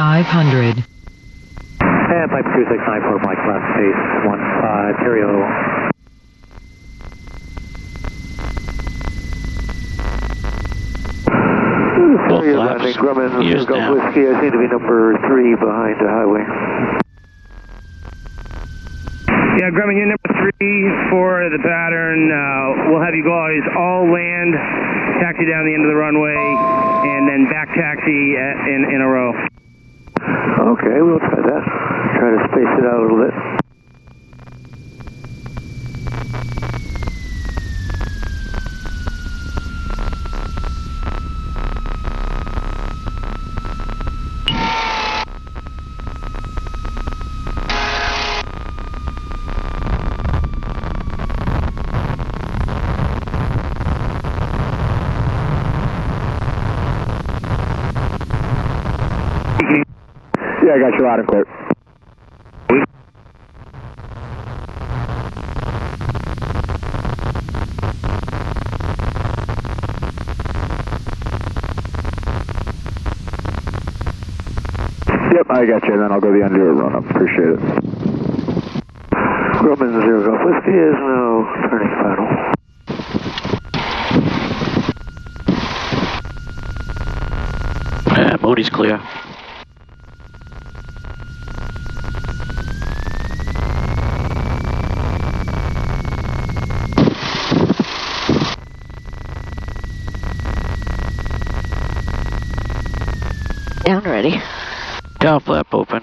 500. And flight 2694, Mike, last space 15, Therriaults. Landing, Grumman, Golf Whiskey, I seem to be number 3 behind the highway. Yeah, Grumman, you're number 3 for the pattern. We'll have you guys all land, taxi down the end of the runway, and then back taxi in a row. Okay, we'll try that. Try to space it out a little bit. Yeah, I got you loud and clear. Yep, I got you, and then I'll go the end of it run up. Appreciate it. Grumman 0 Golf Whiskey is now turning final. Moody's clear. Down ready. Down flap open.